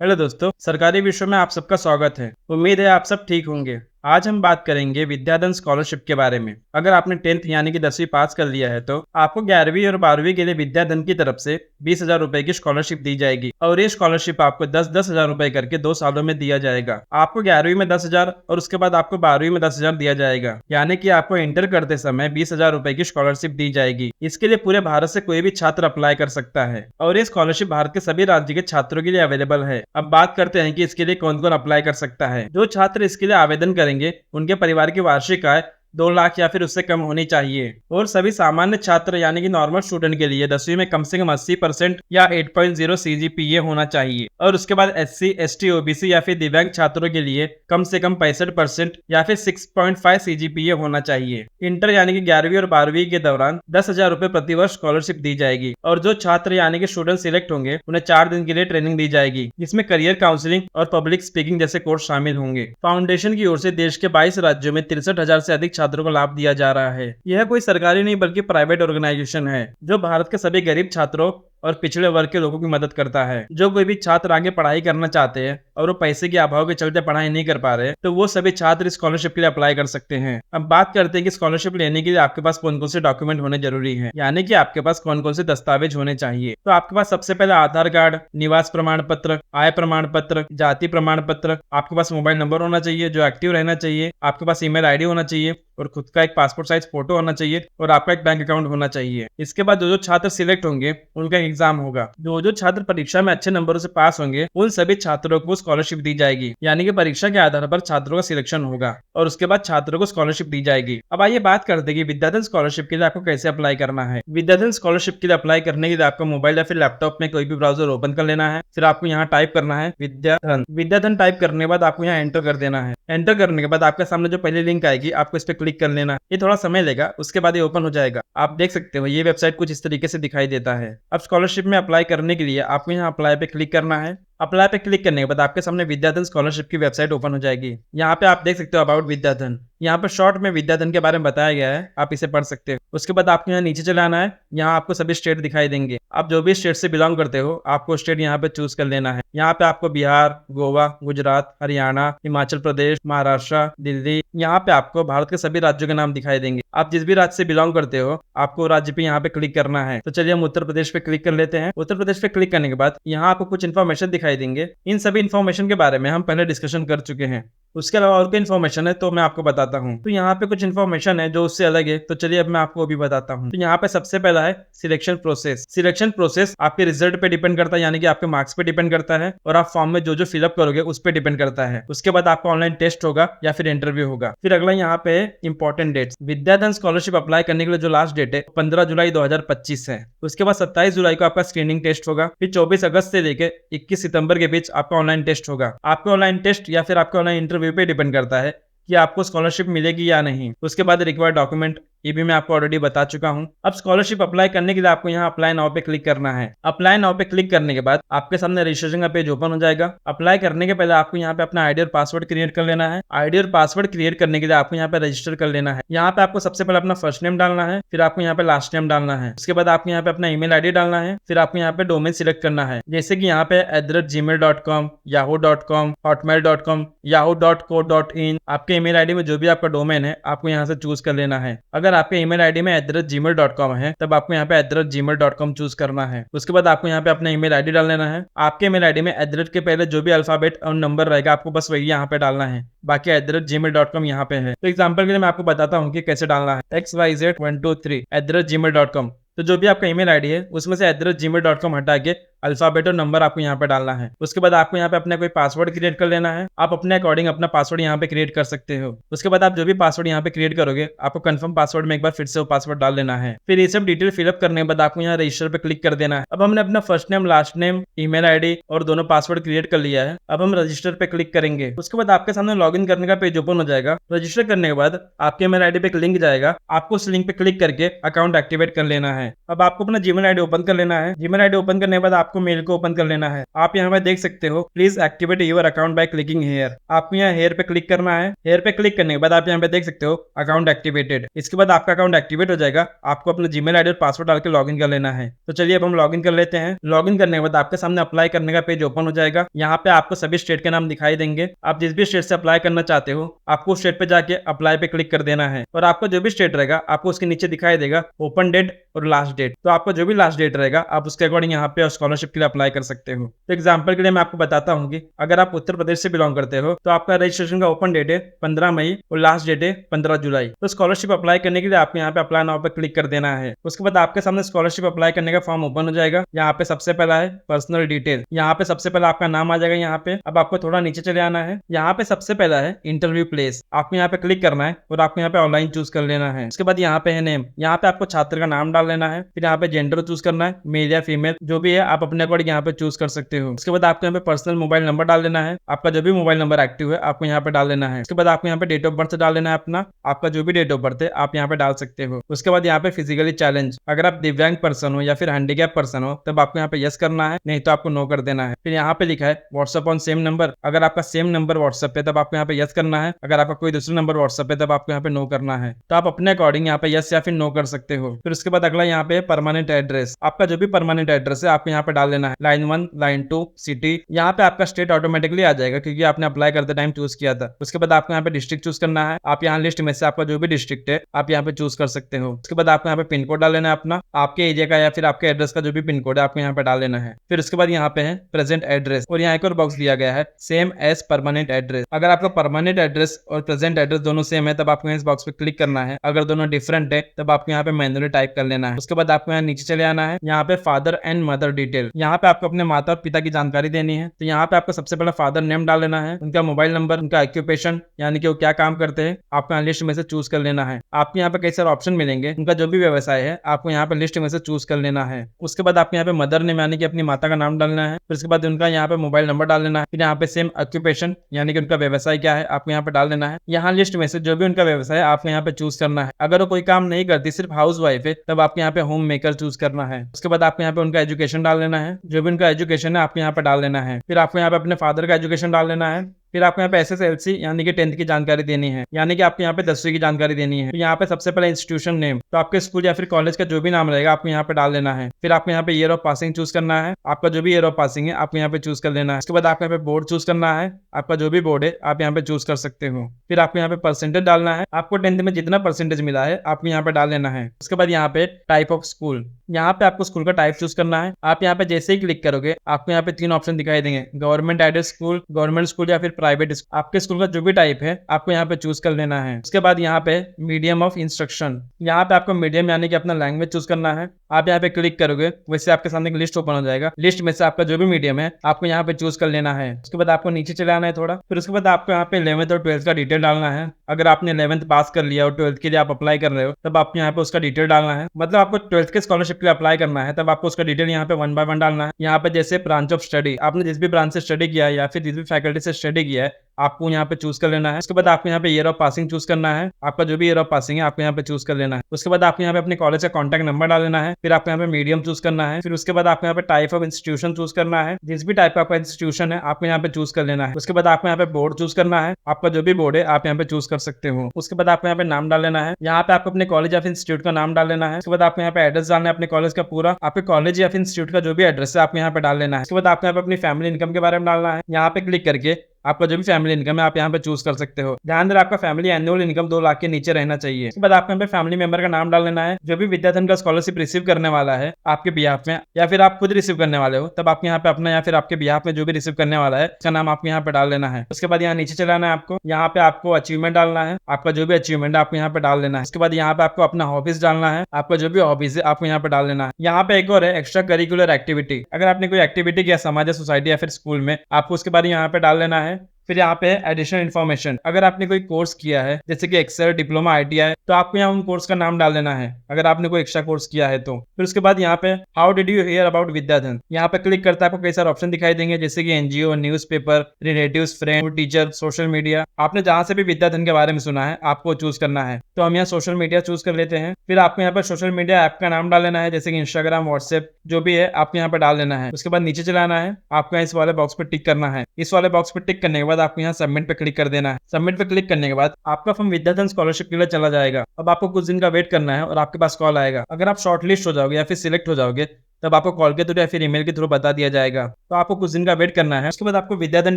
Hello दोस्तों, सरकारी विषयों में आप सबका स्वागत है। उम्मीद है आप सब ठीक होंगे। आज हम बात करेंगे विद्याधन स्कॉलरशिप के बारे में। अगर आपने 10th यानी कि 10वीं पास कर लिया है तो आपको 11वीं और 12वीं के लिए विद्याधन की तरफ से 20,000 रुपए की स्कॉलरशिप दी जाएगी और ये स्कॉलरशिप आपको 10-10 हजार रुपए करके 2 सालों में दिया जाएगा। आपको 11वीं में 10,000 और उसके बाद आपको 12वीं में 10,000 दिया जाएगा, यानी कि आपको इंटर करते समय 20,000 रुपए की स्कॉलरशिप दी जाएगी। इसके लिए पूरे भारत से कोई भी छात्र अप्लाई कर सकता है और ये स्कॉलरशिप भारत के सभी राज्य के छात्रों के लिए अवेलेबल है। अब बात करते हैं कि इसके लिए कौन कौन अप्लाई कर सकता है। जो छात्र इसके लिए आवेदन करेंगे उनके परिवार की वार्षिक आय 2 लाख या फिर उससे कम होनी चाहिए और सभी सामान्य छात्र यानी कि नॉर्मल स्टूडेंट के लिए 10वीं में कम से कम 80% या 8.0 CGPA होना चाहिए और उसके बाद SC, ST, OBC या फिर दिव्यांग छात्रों के लिए कम से कम 65% या फिर 6.5 CGPA होना चाहिए। इंटर यानी कि 11वीं और 12वीं के दौरान 10,000 रुपए प्रति वर्ष स्कॉलरशिप दी जाएगी और जो छात्र यानी कि स्टूडेंट सिलेक्ट होंगे उन्हें 4 दिन के लिए ट्रेनिंग दी जाएगी, जिसमें करियर काउंसलिंग और पब्लिक स्पीकिंग जैसे कोर्स शामिल होंगे। फाउंडेशन की ओर से देश के 22 राज्यों में 63,000 से अधिक छात्रों को लाभ दिया जा रहा है। यह कोई सरकारी नहीं बल्कि प्राइवेट ऑर्गेनाइजेशन है जो भारत के सभी गरीब छात्रों और पिछड़े वर्ग के लोगों की मदद करता है। जो कोई भी छात्र आगे पढ़ाई करना चाहते हैं और वो पैसे के अभाव के चलते पढ़ाई नहीं कर पा रहे तो वो सभी छात्र स्कॉलरशिप के लिए अप्लाई कर सकते हैं। अब बात करते हैं कि स्कॉलरशिप लेने के लिए आपके पास कौन कौन से डॉक्यूमेंट होने जरूरी है, यानी कि आपके पास कौन कौन से दस्तावेज होने चाहिए। तो आपके पास सबसे पहले आधार कार्ड, निवास प्रमाण पत्र, आय प्रमाण पत्र, जाति प्रमाण पत्र, आपके पास मोबाइल नंबर होना चाहिए जो एक्टिव रहना चाहिए, आपके पास ईमेल आईडी होना चाहिए और खुद का एक पासपोर्ट साइज फोटो होना चाहिए और आपका एक बैंक अकाउंट होना चाहिए। इसके बाद जो छात्र सिलेक्ट होंगे उनका एग्जाम होगा। जो छात्र परीक्षा में अच्छे नंबरों से पास होंगे उन सभी छात्रों को स्कॉलरशिप दी जाएगी, यानी कि परीक्षा के आधार पर छात्रों का सिलेक्शन होगा और उसके बाद छात्रों को स्कॉलरशिप दी जाएगी। अब आइए बात करते हैं कि विद्याधन स्कॉलरशिप के लिए आपको कैसे अप्लाई करना है। विद्याधन स्कॉलरशिप के लिए अप्लाई करने के लिए आपको मोबाइल या फिर लैपटॉप में कोई भी ब्राउजर ओपन कर लेना है। फिर आपको यहाँ टाइप करना है विद्याधन। विद्याधन टाइप करने के बाद आपको यहाँ एंटर कर देना है। एंटर करने के बाद आपके सामने जो पहली लिंक आएगी आपको इस पर क्लिक कर लेना। ये थोड़ा समय लेगा, उसके बाद ये ओपन हो जाएगा। आप देख सकते हो ये वेबसाइट कुछ इस तरीके से दिखाई देता है। अब स्कॉलरशिप में अप्लाई करने के लिए आपको यहाँ अप्लाई पे क्लिक करना है। अप्लाई पे क्लिक करने के बाद आपके सामने विद्याधन स्कॉलरशिप की वेबसाइट ओपन हो जाएगी। यहाँ पे आप देख सकते हो अबाउट विद्याधन। यहाँ पर शॉर्ट में विद्याधन के बारे में बताया गया है, आप इसे पढ़ सकते हो। उसके बाद आपको यहाँ नीचे चले आना है। यहाँ आपको सभी स्टेट दिखाई देंगे। आप जो भी स्टेट से बिलोंग करते हो आपको स्टेट यहाँ पे चूज कर लेना है। यहाँ पे आपको बिहार, गोवा, गुजरात, हरियाणा, हिमाचल प्रदेश, महाराष्ट्र, दिल्ली, यहाँ पे आपको भारत के सभी राज्यों के नाम दिखाई देंगे। आप जिस भी राज्य से बिलोंग करते हो आपको राज्य पे यहाँ पे क्लिक करना है। तो चलिए हम उत्तर प्रदेश पे क्लिक कर लेते हैं। उत्तर प्रदेश पे क्लिक करने के बाद यहाँ आपको कुछ इन्फॉर्मेशन दिखाई देंगे। इन सभी इन्फॉर्मेशन के बारे में हम पहले डिस्कशन कर चुके हैं। उसके अलावा और कोई इन्फॉर्मेशन है तो मैं आपको बताता हूँ। तो यहाँ पे कुछ इन्फॉर्मेशन है जो उससे अलग है, तो चलिए अब मैं आपको भी बताता हूँ। तो यहाँ पे सबसे पहला है सिलेक्शन प्रोसेस। सिलेक्शन प्रोसेस आपके रिजल्ट पे डिपेंड करता है, यानी कि आपके मार्क्स पे डिपेंड करता है और आप फॉर्म में जो फिलअप करोगे उस पे डिपेंड करता है। उसके बाद आपका ऑनलाइन टेस्ट होगा या फिर इंटरव्यू होगा। फिर अगला यहाँ पे इंपॉर्टेंट डेट्स। विद्याधन स्कॉलरशिप अप्लाई करने के लिए जो लास्ट डेट है 15 जुलाई 2025 है। उसके बाद 27 जुलाई को आपका स्क्रीनिंग टेस्ट होगा। फिर 24 अगस्त से लेकर 21 सितंबर के बीच आपका ऑनलाइन टेस्ट होगा। आपका ऑनलाइन टेस्ट या फिर आपका ऑनलाइन इंटरव्यू पे डिपेंड करता है कि आपको स्कॉलरशिप मिलेगी या नहीं। उसके बाद रिक्वायर्ड डॉक्यूमेंट, ये भी मैं आपको ऑलरेडी बता चुका हूं। अब स्कॉलरशिप अप्लाई करने के लिए आपको यहाँ अप्लाई नाउ पे क्लिक करना है। अप्लाई नाउ पे क्लिक करने के बाद आपके सामने रजिस्ट्रेशन का पेज ओपन हो जाएगा। अप्लाई करने के पहले आपको यहाँ पे अपना आईडी और पासवर्ड क्रिएट कर लेना है। आईडी और पासवर्ड क्रिएट करने के लिए आपको यहाँ पे रजिस्टर कर लेना है। यहाँ पे आपको सबसे पहले अपना फर्स्ट नेम डालना है, फिर आपको यहाँ पे लास्ट नेम डालना है। उसके बाद आपको यहाँ पे अपना ईमेल आईडी डालना है, फिर आपको यहाँ पे डोमेन सिलेक्ट करना है, जैसे कि यहाँ पे @gmail.com, yahoo.com, hotmail.com, yahoo.co.in। आपके ईमेल आईडी में जो भी आपका डोमेन है आपको यहाँ से चूज कर लेना है। अगर आपके ईमेल आईडी में @gmail.com है तब आपको यहाँ पे @gmail.com चूज करना है। उसके बाद आपको यहाँ पे अपना ईमेल आईडी डाल लेना है। आपके ईमेल आईडी में @ के पहले जो भी अल्फाबेट और नंबर रहेगा आपको बस वही यहाँ पे डालना है, बाकी @gmail.com यहाँ पे है। तो एग्जाम्पल के लिए मैं आपको बताता हूँ कि कैसे डालना है। xyz123 @gmail.com। तो जो भी आपका ईमेल आईडी है उसमें से @gmail.com हटा के अल्फाबेट और नंबर आपको यहाँ पे डालना है। उसके बाद आपको यहाँ पे अपना कोई पासवर्ड क्रिएट कर लेना है। आप अपने अकॉर्डिंग अपना पासवर्ड यहाँ पे क्रिएट कर सकते हो। उसके बाद आप जो भी पासवर्ड यहाँ पे क्रिएट करोगे आपको कंफर्म पासवर्ड में एक बार फिर से वो पासवर्ड डाल लेना है। फिर ये सब डिटेल फिलअप करने के बाद आपको यहाँ रजिस्टर पे क्लिक कर देना है। अब हमने अपना first name, last name, email ID और दोनों पासवर्ड क्रिएट कर लिया है। अब हम रजिस्टर पे क्लिक करेंगे। उसके बाद आपके सामने लॉग इन करने का पेज ओपन हो जाएगा। रजिस्टर करने के बाद आपके ईमेल आईडी पे एक लिंक जाएगा, आपको उस लिंक पे क्लिक करके अकाउंट एक्टिवेट कर लेना है। अब आपको अपना जीमेल आईडी ओपन कर लेना है। जीमेल आईडी ओपन करने के बाद आपके आपको मेल को ओपन कर लेना है। आप यहाँ पे देख सकते हो please activate your account by clicking here. आपको यहाँ हेयर पे क्लिक करना है। हेयर पे क्लिक करने के बाद आप यहाँ पे देख सकते हो अकाउंट एक्टिवेटेड। इसके बाद आपका अकाउंट एक्टिवेट हो जाएगा। आपको अपना जीमेल आईडी और पासवर्ड डाल के लॉगिन कर लेना है। तो चलिए अब हम लॉगिन कर लेते हैं। लॉगिन करने के बाद आपके सामने अप्लाई करने का पेज ओपन हो जाएगा। यहाँ पे आपको सभी स्टेट के नाम दिखाई देंगे। आप जिस भी स्टेट से अप्लाई करना चाहते हो आपको उस स्टेट पे जाके अप्लाई पे क्लिक कर देना है और आपको जो भी स्टेट रहेगा आपको उसके नीचे दिखाई देगा ओपन डेट और लास्ट डेट। तो आपको जो भी लास्ट डेट रहेगा आप उसके अकॉर्डिंग यहाँ पे स्कॉलरशिप के लिए अप्लाई कर सकते हो। तो एग्जाम्पल के लिए मैं आपको बताता हूँ कि अगर आप उत्तर प्रदेश से बिलोंग करते हो तो आपका रजिस्ट्रेशन का ओपन डेट है 15 मई और लास्ट डेट है 15 जुलाई। तो स्कॉलरशिप अप्लाई करने के लिए आपको यहाँ पे अप्लाई नाउ पे क्लिक कर देना है। उसके बाद आपके सामने स्कॉलरशिप अप्लाई करने का फॉर्म ओपन हो जाएगा। यहाँ पे सबसे पहला है पर्सनल डिटेल। यहाँ पे सबसे पहला आपका नाम आ जाएगा। यहाँ पे अब आपको थोड़ा नीचे चले आना है। यहाँ पे सबसे पहला है इंटरव्यू प्लेस। आपको यहाँ पे क्लिक करना है और आपको यहाँ पे ऑनलाइन चूज कर लेना है। उसके बाद यहाँ पे है नेम। यहाँ पे आपको छात्र का नाम डाल लेना है। फिर यहाँ पे जेंडर चूज करना है, मेल या फीमेल जो भी है आप अपने अकॉर्डिंग यहाँ पे चूज कर सकते हो। उसके बाद आपको यहाँ पे पर्सनल मोबाइल नंबर डाल लेना है। आपका जो भी मोबाइल नंबर एक्टिव है आपको यहाँ पे डाल लेना है। उसके बाद आपको यहाँ पे डेट ऑफ बर्थ डाल लेना है अपना। आपका जो भी डेट ऑफ बर्थ है आप यहाँ पे डाल सकते हो। उसके बाद यहाँ पे फिजिकली चैलेंज, अगर आप दिव्यांग पर्सन हो या फिर हैंडीकैप पर्सन हो तब आपको यहाँ पे यस करना है, नहीं तो आपको नो कर देना है। फिर यहाँ पे लिखा है व्हाट्सएप ऑन सेम नंबर। अगर आपका सेम नंबर व्हाट्सएप है तब आपको यहाँ पे यस करना है। अगर आपका कोई दूसरा नंबर व्हाट्सएप है तब आपको यहाँ पे नो करना है। तो आप अपने अकॉर्डिंग यहाँ पे यस या फिर नो कर सकते हो। फिर उसके बाद अगला यहाँ पे परमानेंट एड्रेस। आपका जो भी परमानेंट एड्रेस है आपको यहाँ पे डाल लेना है। Line 1, line 2, city. यहाँ पे आपका स्टेट ऑटोमेटिकली आ जाएगा क्योंकि आपने अप्लाई करते टाइम चूज किया था। उसके बाद आपको यहाँ पे डिस्ट्रिक्ट चूज करना है। आप यहाँ लिस्ट में से आपका जो भी डिस्ट्रिक्ट है आप यहाँ पे चूज कर सकते हो। उसके बाद आपको यहाँ पे पिन कोड डाल लेना है अपना, आपके एरिया का या फिर आपके एड्रेस का जो भी पिन कोड है आपको यहाँ पे डाल लेना है। फिर उसके बाद यहाँ पे है प्रेजेंट एड्रेस और यहाँ एक और बॉक्स दिया गया है सेम एज परमानेंट एड्रेस। अगर आपका परमानेंट एड्रेस और प्रेजेंट एड्रेस दोनों सेम है तब आपको इस बॉक्स पे क्लिक करना है। अगर दोनों डिफरेंट है तब आपको यहाँ पे मैन्युअली टाइप कर लेना है। उसके बाद आपको यहाँ नीचे चले आना है। यहाँ पे फादर एंड मदर डिटेल। यहाँ पे आपको अपने माता और पिता की जानकारी देनी है। तो यहाँ पे आपको सबसे पहले फादर नेम डाल लेना है, उनका मोबाइल नंबर, उनका ऑक्यूपेशन यानी कि वो क्या काम करते हैं आपको यहाँ लिस्ट में से चूज कर लेना है। आपको यहाँ पे कई सारे ऑप्शन मिलेंगे, उनका जो भी व्यवसाय है आपको यहाँ पे लिस्ट में से चूज कर लेना है। उसके बाद आपको यहाँ पे मदर नेम यानी कि अपनी माता का नाम डालना है। फिर उसके बाद उनका यहाँ पे मोबाइल नंबर डाल लेना है। फिर यहाँ पे सेम ऑक्यूपेशन यानी कि उनका व्यवसाय क्या है आपको यहाँ पे डाल देना है। यहाँ लिस्ट में से जो भी उनका व्यवसाय है आपको यहाँ पे चूज करना है। अगर वो कोई काम नहीं करती सिर्फ हाउस वाइफ है तब आपको यहाँ पे होम मेकर चूज करना है। उसके बाद आपको यहाँ पे उनका एजुकेशन डाल लेना है, जो भी उनका एजुकेशन है आपको यहाँ पे डाल लेना है। फिर आपको यहाँ पे अपने फादर का एजुकेशन डाल लेना है। फिर आपको यहाँ पे SSLC यानी कि 10th की जानकारी देनी है, यानी कि आपको यहाँ पे 10वीं की जानकारी देनी है। तो यहाँ पे सबसे पहले इंस्टीट्यूशन नेम, तो आपके स्कूल या फिर कॉलेज का जो भी नाम रहेगा आपको यहाँ पे डाल लेना है। फिर आपको यहाँ पे ईयर ऑफ पासिंग चूज करना है। आपका जो भी ईयर ऑफ पासिंग है आपको यहाँ पे चूज कर लेना है। उसके बाद आपको यहाँ पे बोर्ड चूज करना है। आपका जो भी बोर्ड है आप यहाँ पे चूज कर सकते हो। फिर आपको यहाँ पे परसेंटेज डालना है। आपको 10th में जितना परसेंटेज मिला है आपको यहाँ पे डाल लेना है। उसके बाद यहाँ पे टाइप ऑफ स्कूल, यहाँ पे आपको स्कूल का टाइप चूज करना है। आप यहाँ पे जैसे ही क्लिक करोगे आपको यहाँ पे 3 ऑप्शन दिखाई देंगे, government aided school, government school या फिर प्राइवेट स्कूल। आपके स्कूल का जो भी टाइप है आपको यहाँ पे चूज कर लेना है। उसके बाद यहाँ पे मीडियम ऑफ इंस्ट्रक्शन, यहाँ पे आपको मीडियम यानी कि अपना लैंग्वेज चूज करना है। आप यहाँ पे क्लिक करोगे वैसे आपके सामने एक लिस्ट ओपन हो जाएगा। लिस्ट में से आपका जो भी मीडियम है आपको यहाँ पे चूज कर लेना है। उसके बाद आपको नीचे चले आना है थोड़ा। फिर उसके बाद आपको यहाँ पे 11th और 12th का डिटेल डालना है। अगर आपने 11th पास कर लिया और 12th के लिए आप अप्लाई कर रहे हो तब आपको यहाँ पे उसका डिटेल डालना है। मतलब आपको 12th के स्कॉलरशिप के लिए अप्लाई करना है तब आपको उसका डिटेल यहाँ पे 1 by 1 डालना है। यहाँ पे जैसे ब्रांच ऑफ स्टडी, आपने जिस भी ब्रांच से स्टडी किया है या फिर जिस भी फैकल्टी से स्टडी किया है आपको यहाँ पे चूज कर लेना है। उसके बाद आपको यहाँ पे ईयर ऑफ पासिंग चूज करना है। आपका जो भी ईयर ऑफ पासिंग है आपको यहाँ पे चूज कर लेना है। उसके बाद आपको यहाँ पे अपने कॉलेज का कॉन्टैक्ट नंबर डाल लेना है। फिर आपको यहाँ पे मीडियम चूज करना है। फिर उसके बाद आपको यहाँ पे टाइप ऑफ इंस्टीट्यूशन चूज करना है, जिस भी टाइप का आपका इंस्टीट्यूशन है आपको यहाँ पे चूज कर लेना है। उसके बाद आपको यहाँ पे बोर्ड चूज करना है। आपका जो भी बोर्ड है आप यहाँ पे चूज कर सकते हो। उसके बाद आपको यहाँ पे नाम डाल लेना है। यहाँ पे आपको अपने कॉलेज या फिर इंस्टीट्यूट का नाम डाल लेना है। उसके बाद आपको यहाँ पे एड्रेस डालना है अपने कॉलेज का पूरा। आपके कॉलेज या फिर इंस्टीट्यूट का जो भी एड्रेस है आपको यहाँ पे डाल लेना है। उसके बाद आपको यहाँ पे अपनी फैमिली इनकम के बारे में डालना है। यहाँ पे क्लिक करके आपका जो भी फैमिली इनकम है आप यहाँ पे चूज कर सकते हो। ध्यान दें आपका फैमिली एनुअल इनकम 2 लाख के नीचे रहना चाहिए। उसके बाद आपको यहाँ पे फैमिली मेंबर का नाम डाल लेना है। जो भी विद्याधन का स्कॉलरशिप रिसीव करने वाला है आपके बिहाफ में या फिर आप खुद रिसीव करने वाले हो तब आपको यहाँ पे अपना या फिर आपके बिहाफ में जो भी रिसीव करने वाला है उसका नाम आपको यहाँ पे डाल लेना है। उसके बाद यहाँ नीचे चलाना है आपको, यहाँ पे आपको अचीवमेंट डालना है। आपका जो भी अचीवमेंट है आपको यहाँ पे डाल लेना है। उसके बाद यहाँ पे आपको अपना हॉबीज डालना है। आपका जो भी हॉबीज है आपको यहाँ पे डाल लेना है। यहाँ पे एक और है एक्स्ट्रा करिकुलर एक्टिविटी, अगर आपने कोई एक्टिविटी किया समाज या सोसाइटी या फिर स्कूल में आपको उसके बारे में यहाँ पे डाल लेना है। फिर यहाँ पे है एडिशनल इन्फॉर्मेशन। अगर आपने कोई कोर्स किया है जैसे कि एक्सेल, डिप्लोमा, ITI, तो आपको यहाँ उन कोर्स का नाम डाल देना है अगर आपने कोई एक्स्ट्रा कोर्स किया है तो। फिर उसके बाद यहाँ पे how did you hear about Vidyadhan, यहाँ पे क्लिक करता है आपको कई सारे ऑप्शन दिखाई देंगे जैसे कि NGO, newspaper, relatives, friend, teacher, social media. आपने जहां से भी विद्याधन के बारे में सुना है आपको चूज करना है। तो हम यहाँ सोशल मीडिया चूज कर लेते हैं। फिर आपको यहाँ पर सोशल मीडिया ऐप का नाम डाल लेना है जैसे कि इंस्टाग्राम, व्हाट्सएप, जो भी है आपको यहाँ पर डाल देना है। उसके बाद नीचे चलाना है, आपको इस वाले बॉक्स पर टिक करना है। इस वाले बॉक्स पर टिक करने के बाद आपको यहाँ सबमिट पे क्लिक कर देना है। सबमिट पे क्लिक करने के बाद आपका फॉर्म विद्याधन स्कॉलरशिप के लिए चला जाएगा। अब आपको कुछ दिन का वेट करना है और आपके पास कॉल आएगा। अगर आप शॉर्टलिस्ट हो जाओगे या फिर सिलेक्ट हो जाओगे तब आपको कॉल के थ्रू या फिर ईमेल के थ्रू बता दिया जाएगा। तो आपको कुछ दिन का वेट करना है। उसके बाद आपको विद्याधन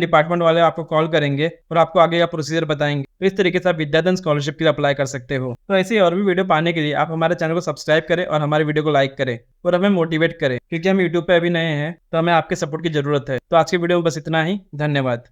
डिपार्टमेंट वाले आपको कॉल करेंगे और आपको आगे का प्रोसीजर बताएंगे। तो इस तरीके से आप विद्याधन स्कॉलरशिप के लिए अप्लाई कर सकते हो। तो ऐसे ही और भी वीडियो पाने के लिए आप हमारे चैनल को सब्सक्राइब करें और हमारे वीडियो को लाइक करें और हमें मोटिवेट करें, क्योंकि हम यूट्यूब पे अभी नए हैं तो हमें आपके सपोर्ट की जरूरत है। तो आज के वीडियो में बस इतना ही। धन्यवाद।